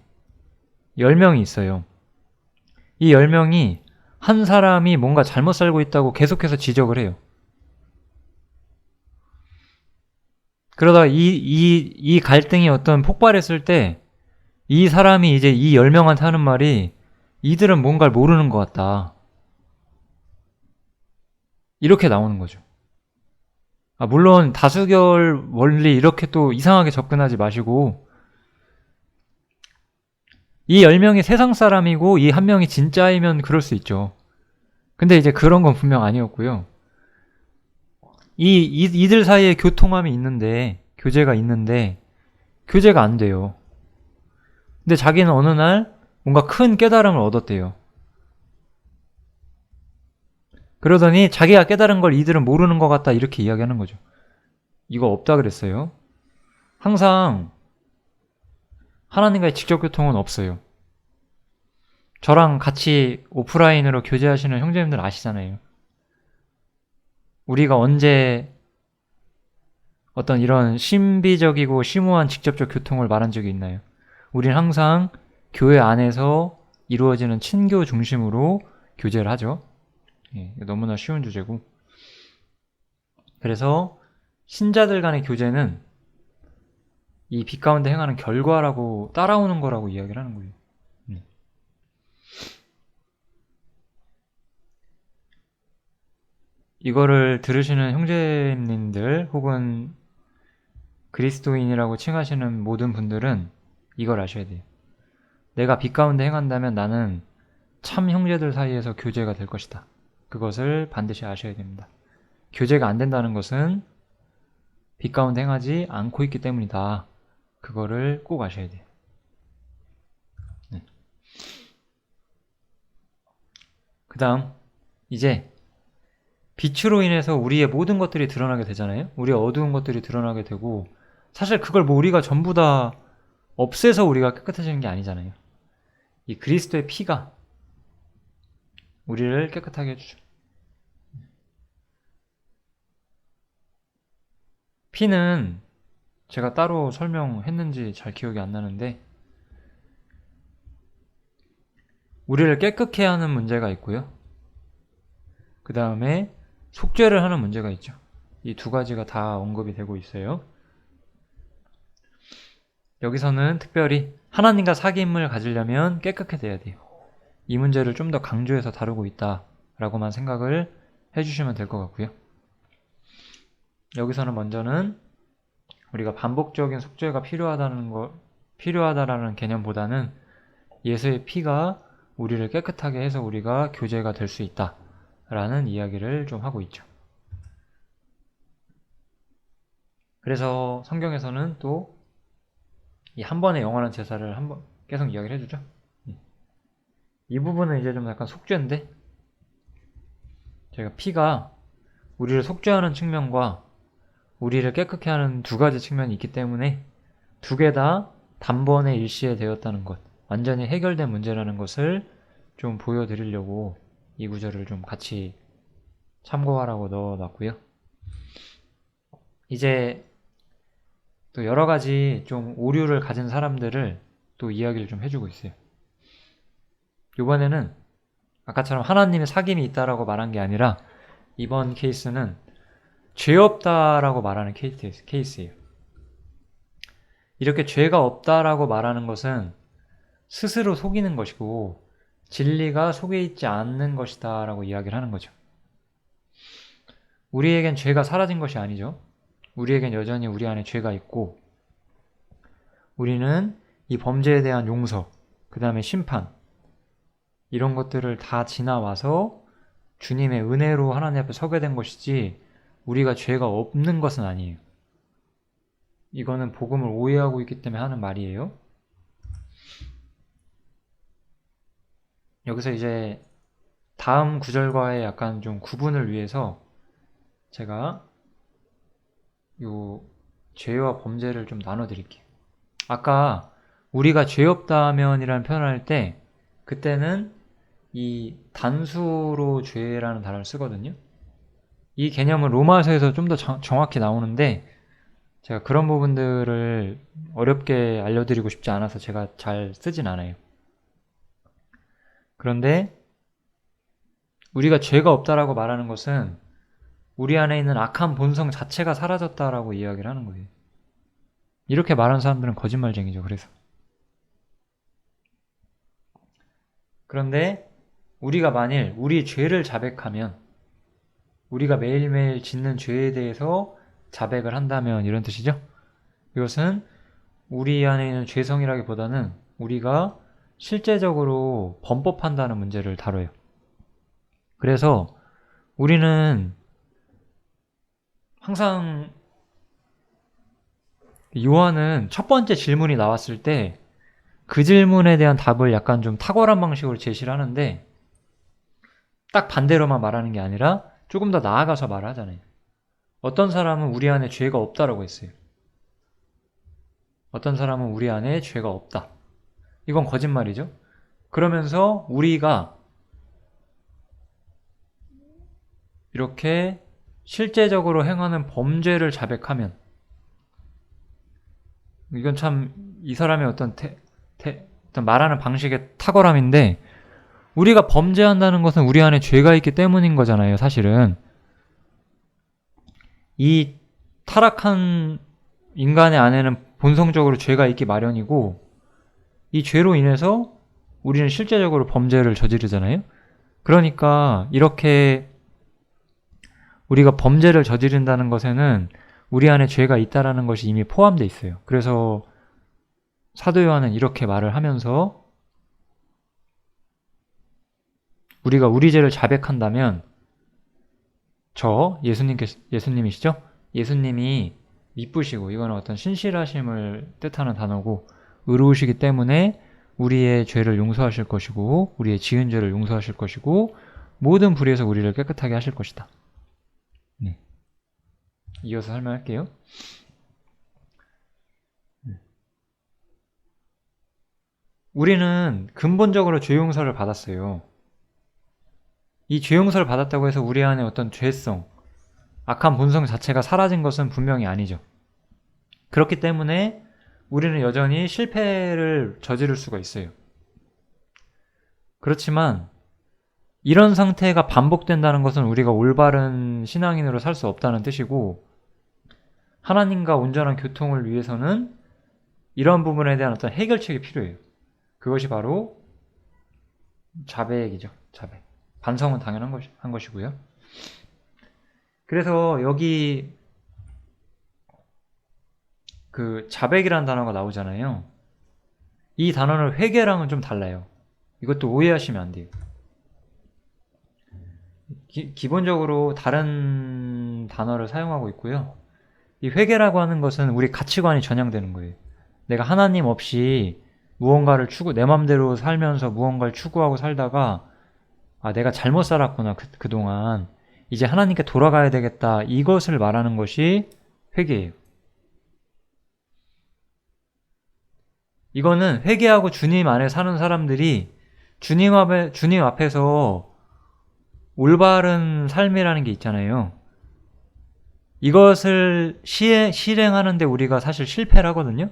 10명이 있어요. 이 10명이 한 사람이 뭔가 잘못 살고 있다고 계속해서 지적을 해요. 그러다가 이 갈등이 어떤 폭발했을 때 이 사람이 이제 이 10명한테 하는 말이 이들은 뭔가를 모르는 것 같다. 이렇게 나오는 거죠. 물론 다수결 원리 이렇게 또 이상하게 접근하지 마시고 이 10명이 세상 사람이고 이 한 명이 진짜이면 그럴 수 있죠. 근데 이제 그런 건 분명 아니었고요. 이들 사이에 교통함이 있는데, 교제가 있는데 교제가 안 돼요. 근데 자기는 어느 날 뭔가 큰 깨달음을 얻었대요. 그러더니 자기가 깨달은 걸 이들은 모르는 것 같다 이렇게 이야기하는 거죠. 이거 없다 그랬어요. 항상 하나님과의 직접 교통은 없어요. 저랑 같이 오프라인으로 교제하시는 형제님들 아시잖아요. 우리가 언제 어떤 이런 신비적이고 심오한 직접적 교통을 말한 적이 있나요? 우린 항상 교회 안에서 이루어지는 친교 중심으로 교제를 하죠. 예, 너무나 쉬운 주제고. 그래서 신자들 간의 교제는 이 빛 가운데 행하는 결과라고 따라오는 거라고 이야기를 하는 거예요. 이거를 들으시는 형제님들 혹은 그리스도인이라고 칭하시는 모든 분들은 이걸 아셔야 돼요. 내가 빛 가운데 행한다면 나는 참 형제들 사이에서 교제가 될 것이다. 그것을 반드시 아셔야 됩니다. 교제가 안 된다는 것은 빛 가운데 행하지 않고 있기 때문이다. 그거를 꼭 아셔야 돼요. 네. 그 다음 이제 빛으로 인해서 우리의 모든 것들이 드러나게 되잖아요. 우리의 어두운 것들이 드러나게 되고 사실 그걸 뭐 우리가 전부 다 없애서 우리가 깨끗해지는 게 아니잖아요. 이 그리스도의 피가 우리를 깨끗하게 해주죠. 피는 제가 따로 설명했는지 잘 기억이 안 나는데 우리를 깨끗게 하는 문제가 있고요. 그 다음에 속죄를 하는 문제가 있죠. 이 두 가지가 다 언급이 되고 있어요. 여기서는 특별히 하나님과 사귐을 가지려면 깨끗해 돼야 돼요. 이 문제를 좀 더 강조해서 다루고 있다라고만 생각을 해주시면 될 것 같고요. 여기서는 먼저는 우리가 반복적인 속죄가 필요하다라는 개념보다는 예수의 피가 우리를 깨끗하게 해서 우리가 교제가 될 수 있다라는 이야기를 좀 하고 있죠. 그래서 성경에서는 또 이 한 번의 영원한 제사를 한번 계속 이야기를 해주죠. 이 부분은 이제 좀 약간 속죄인데 저희가 피가 우리를 속죄하는 측면과 우리를 깨끗게 하는 두 가지 측면이 있기 때문에 두 개 다 단번에 일시에 되었다는 것, 완전히 해결된 문제라는 것을 좀 보여드리려고 이 구절을 좀 같이 참고하라고 넣어놨고요. 이제 또 여러 가지 좀 오류를 가진 사람들을 또 이야기를 좀 해주고 있어요. 이번에는 아까처럼 하나님의 사귐이 있다라고 말한 게 아니라 이번 케이스는 죄 없다라고 말하는 케이스예요. 이렇게 죄가 없다라고 말하는 것은 스스로 속이는 것이고 진리가 속에 있지 않는 것이다 라고 이야기를 하는 거죠. 우리에겐 죄가 사라진 것이 아니죠. 우리에겐 여전히 우리 안에 죄가 있고 우리는 이 범죄에 대한 용서, 그 다음에 심판 이런 것들을 다 지나와서 주님의 은혜로 하나님 앞에 서게 된 것이지 우리가 죄가 없는 것은 아니에요. 이거는 복음을 오해하고 있기 때문에 하는 말이에요. 여기서 이제 다음 구절과의 약간 좀 구분을 위해서 제가 요 죄와 범죄를 좀 나눠드릴게요. 아까 우리가 죄 없다면이라는 표현을 할 때 그때는 이 단수로 죄라는 단어를 쓰거든요. 이 개념은 로마서에서 좀 더 정확히 나오는데 제가 그런 부분들을 어렵게 알려드리고 싶지 않아서 제가 잘 쓰진 않아요. 그런데 우리가 죄가 없다라고 말하는 것은 우리 안에 있는 악한 본성 자체가 사라졌다라고 이야기를 하는 거예요. 이렇게 말하는 사람들은 거짓말쟁이죠. 그래서 그런데 우리가 만일 우리 죄를 자백하면 우리가 매일매일 짓는 죄에 대해서 자백을 한다면 이런 뜻이죠. 이것은 우리 안에 있는 죄성이라기보다는 우리가 실제적으로 범법한다는 문제를 다뤄요. 그래서 우리는 항상 요한은 첫 번째 질문이 나왔을 때 그 질문에 대한 답을 약간 좀 탁월한 방식으로 제시를 하는데 딱 반대로만 말하는 게 아니라 조금 더 나아가서 말하잖아요. 어떤 사람은 우리 안에 죄가 없다라고 했어요. 어떤 사람은 우리 안에 죄가 없다. 이건 거짓말이죠. 그러면서 우리가 이렇게 실제적으로 행하는 범죄를 자백하면, 이건 참 이 사람의 어떤 말하는 방식의 탁월함인데, 우리가 범죄한다는 것은 우리 안에 죄가 있기 때문인 거잖아요, 사실은. 이 타락한 인간의 안에는 본성적으로 죄가 있기 마련이고, 이 죄로 인해서 우리는 실제적으로 범죄를 저지르잖아요. 그러니까 이렇게 우리가 범죄를 저지른다는 것에는 우리 안에 죄가 있다라는 것이 이미 포함되어 있어요. 그래서 사도 요한은 이렇게 말을 하면서, 우리가 우리 죄를 자백한다면, 예수님이시죠? 예수님이 미쁘시고, 이거는 어떤 신실하심을 뜻하는 단어고, 의로우시기 때문에 우리의 죄를 용서하실 것이고, 우리의 지은 죄를 용서하실 것이고, 모든 불의에서 우리를 깨끗하게 하실 것이다. 네. 이어서 설명할게요. 우리는 근본적으로 죄 용서를 받았어요. 이 죄 용서를 받았다고 해서 우리 안에 어떤 죄성, 악한 본성 자체가 사라진 것은 분명히 아니죠. 그렇기 때문에 우리는 여전히 실패를 저지를 수가 있어요. 그렇지만 이런 상태가 반복된다는 것은 우리가 올바른 신앙인으로 살 수 없다는 뜻이고, 하나님과 온전한 교통을 위해서는 이런 부분에 대한 어떤 해결책이 필요해요. 그것이 바로 자백이죠. 자백. 반성은 당연한 것이고요. 그래서 여기 그 자백이라는 단어가 나오잖아요. 이 단어는 회개랑은 좀 달라요. 이것도 오해하시면 안 돼요. 기본적으로 다른 단어를 사용하고 있고요. 이 회개라고 하는 것은 우리 가치관이 전향되는 거예요. 내가 하나님 없이 무언가를 내 맘대로 살면서 무언가를 추구하고 살다가, 내가 잘못 살았구나, 그동안. 이제 하나님께 돌아가야 되겠다. 이것을 말하는 것이 회개예요. 이거는 회개하고 주님 안에 사는 사람들이 주님 앞에서 올바른 삶이라는 게 있잖아요. 이것을 실행하는데 우리가 사실 실패를 하거든요.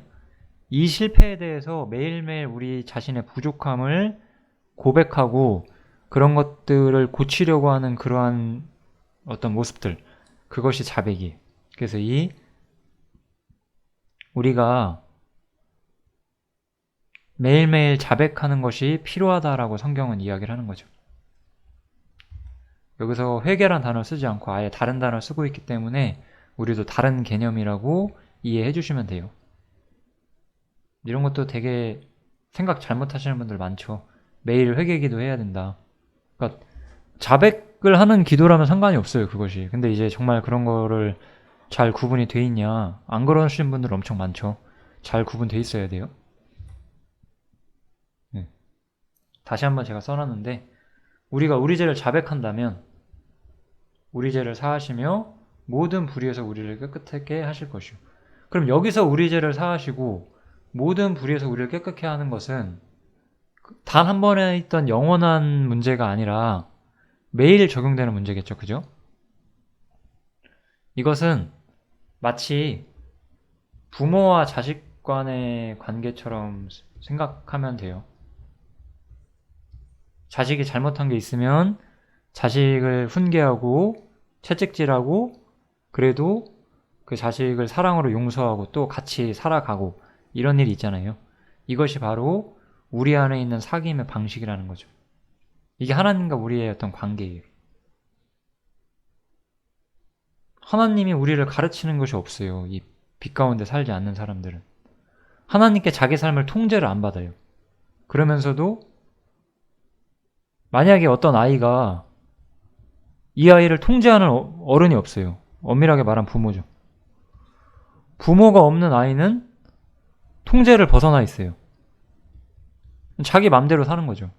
이 실패에 대해서 매일매일 우리 자신의 부족함을 고백하고 그런 것들을 고치려고 하는 그러한 어떤 모습들, 그것이 자백이에요. 그래서 우리가 매일매일 자백하는 것이 필요하다라고 성경은 이야기를 하는 거죠. 여기서 회개란 단어를 쓰지 않고 아예 다른 단어를 쓰고 있기 때문에 우리도 다른 개념이라고 이해해 주시면 돼요. 이런 것도 되게 생각 잘못하시는 분들 많죠. 매일 회개기도 해야 된다. 그러니까 자백을 하는 기도라면 상관이 없어요, 그것이. 근데 이제 정말 그런 거를 잘 구분이 돼 있냐, 안 그러시는 분들 엄청 많죠. 잘 구분돼 있어야 돼요. 네. 다시 한번 제가 써놨는데, 우리가 우리 죄를 자백한다면 우리 죄를 사하시며 모든 불의에서 우리를 깨끗하게 하실 것이요. 그럼 여기서 우리 죄를 사하시고 모든 불의에서 우리를 깨끗하게 하는 것은 단 한 번에 있던 영원한 문제가 아니라 매일 적용되는 문제겠죠. 그죠? 이것은 마치 부모와 자식 간의 관계처럼 생각하면 돼요. 자식이 잘못한 게 있으면 자식을 훈계하고 채찍질하고, 그래도 그 자식을 사랑으로 용서하고 또 같이 살아가고, 이런 일이 있잖아요. 이것이 바로 우리 안에 있는 사귐의 방식이라는 거죠. 이게 하나님과 우리의 어떤 관계예요. 하나님이 우리를 가르치는 것이 없어요. 이 빛 가운데 살지 않는 사람들은. 하나님께 자기 삶을 통제를 안 받아요. 그러면서도 만약에 어떤 아이가 이 아이를 통제하는 어른이 없어요. 엄밀하게 말하면 부모죠. 부모가 없는 아이는 통제를 벗어나 있어요. 자기 맘대로 사는 거죠.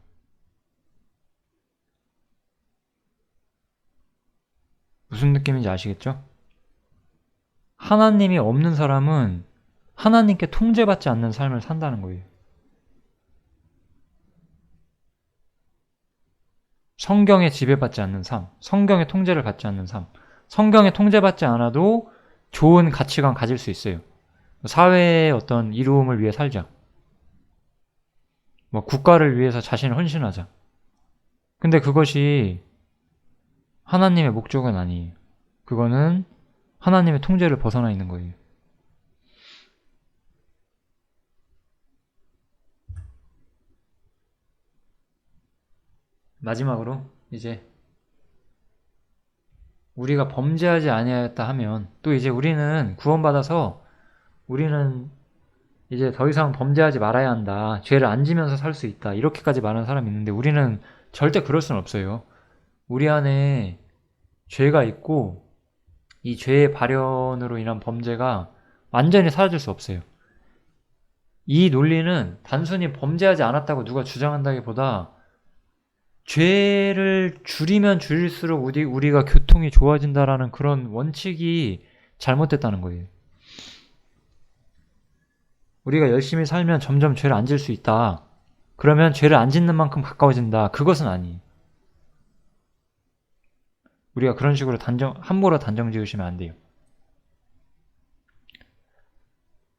무슨 느낌인지 아시겠죠? 하나님이 없는 사람은 하나님께 통제받지 않는 삶을 산다는 거예요. 성경에 지배받지 않는 삶, 성경의 통제를 받지 않는 삶. 성경에 통제받지 않아도 좋은 가치관 가질 수 있어요. 사회의 어떤 이로움을 위해 살자. 뭐 국가를 위해서 자신을 헌신하자. 근데 그것이 하나님의 목적은 아니에요. 그거는 하나님의 통제를 벗어나 있는 거예요. 마지막으로 이제 우리가 범죄하지 아니하였다 하면 또 이제 우리는 구원받아서 우리는 이제 더 이상 범죄하지 말아야 한다. 죄를 안 지면서 살 수 있다. 이렇게까지 말하는 사람이 있는데 우리는 절대 그럴 수는 없어요. 우리 안에 죄가 있고 이 죄의 발현으로 인한 범죄가 완전히 사라질 수 없어요. 이 논리는 단순히 범죄하지 않았다고 누가 주장한다기보다 죄를 줄이면 줄일수록 우리가 교통이 좋아진다라는 그런 원칙이 잘못됐다는 거예요. 우리가 열심히 살면 점점 죄를 안 질 수 있다. 그러면 죄를 안 짓는 만큼 가까워진다. 그것은 아니에요. 우리가 그런 식으로 함부로 단정 지으시면 안 돼요.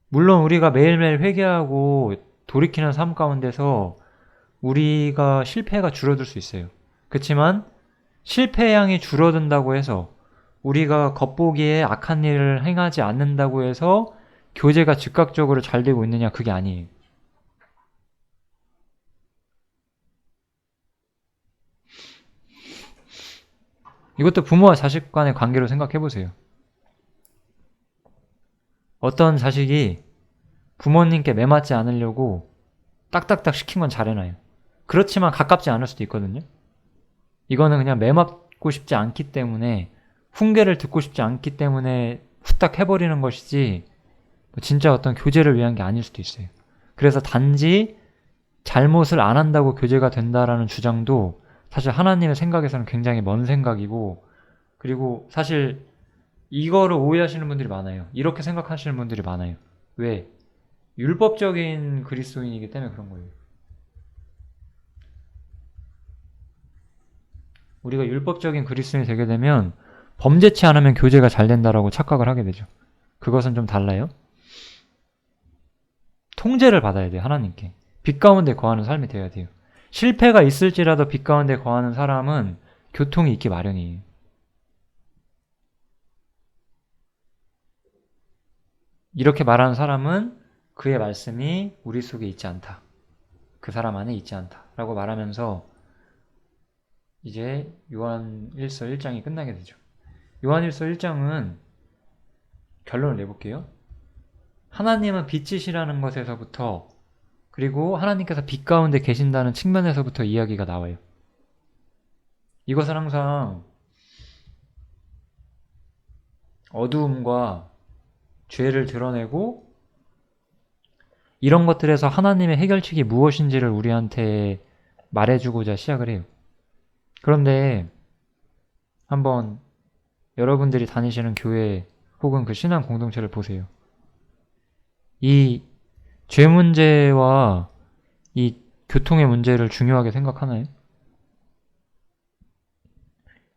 물론 우리가 매일매일 회개하고 돌이키는 삶 가운데서 우리가 실패가 줄어들 수 있어요. 그렇지만 실패의 양이 줄어든다고 해서 우리가 겉보기에 악한 일을 행하지 않는다고 해서 교제가 즉각적으로 잘 되고 있느냐, 그게 아니에요. 이것도 부모와 자식 간의 관계로 생각해 보세요. 어떤 자식이 부모님께 매맞지 않으려고 딱딱딱 시킨 건 잘해놔요. 그렇지만 가깝지 않을 수도 있거든요. 이거는 그냥 매맞고 싶지 않기 때문에, 훈계를 듣고 싶지 않기 때문에 후딱 해버리는 것이지 진짜 어떤 교제를 위한 게 아닐 수도 있어요. 그래서 단지 잘못을 안 한다고 교제가 된다라는 주장도 사실 하나님의 생각에서는 굉장히 먼 생각이고, 그리고 사실 이거를 오해하시는 분들이 많아요. 이렇게 생각하시는 분들이 많아요. 왜? 율법적인 그리스도인이기 때문에 그런 거예요. 우리가 율법적인 그리스도인이 되게 되면 범죄치 않으면 교제가 잘 된다라고 착각을 하게 되죠. 그것은 좀 달라요. 통제를 받아야 돼요. 하나님께. 빛 가운데 거하는 삶이 되어야 돼요. 실패가 있을지라도 빛 가운데 거하는 사람은 교통이 있기 마련이에요. 이렇게 말하는 사람은 그의 말씀이 우리 속에 있지 않다. 그 사람 안에 있지 않다. 라고 말하면서 이제 요한 1서 1장이 끝나게 되죠. 요한 1서 1장은 결론을 내볼게요. 하나님은 빛이시라는 것에서부터, 그리고 하나님께서 빛 가운데 계신다는 측면에서부터 이야기가 나와요. 이것은 항상 어두움과 죄를 드러내고 이런 것들에서 하나님의 해결책이 무엇인지를 우리한테 말해주고자 시작을 해요. 그런데 한번 여러분들이 다니시는 교회 혹은 그 신앙 공동체를 보세요. 이 죄 문제와 이 교통의 문제를 중요하게 생각하나요?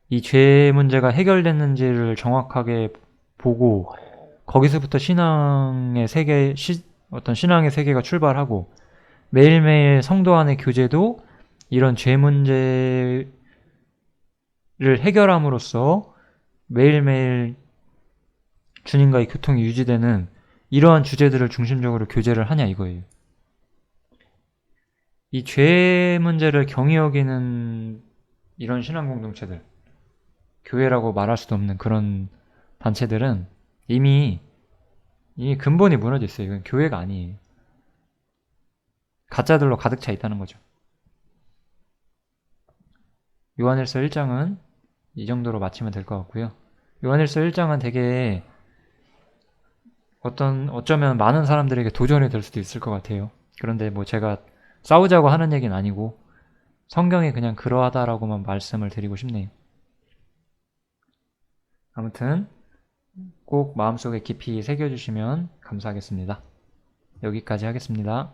이 죄 문제가 해결됐는지를 정확하게 보고 거기서부터 신앙의 세계, 어떤 신앙의 세계가 출발하고 매일매일 성도 안의 교제도 이런 죄 문제를 해결함으로써 매일매일 주님과의 교통이 유지되는 이러한 주제들을 중심적으로 교제를 하냐 이거예요. 이 죄 문제를 경히 여기는 이런 신앙 공동체들, 교회라고 말할 수도 없는 그런 단체들은 이미 근본이 무너져 있어요. 이건 교회가 아니에요. 가짜들로 가득 차 있다는 거죠. 요한일서 1장은 이 정도로 마치면 될 것 같고요. 요한일서 1장은 되게 어쩌면 많은 사람들에게 도전이 될 수도 있을 것 같아요. 그런데 뭐 제가 싸우자고 하는 얘기는 아니고 성경이 그냥 그러하다라고만 말씀을 드리고 싶네요. 아무튼 꼭 마음속에 깊이 새겨주시면 감사하겠습니다. 여기까지 하겠습니다.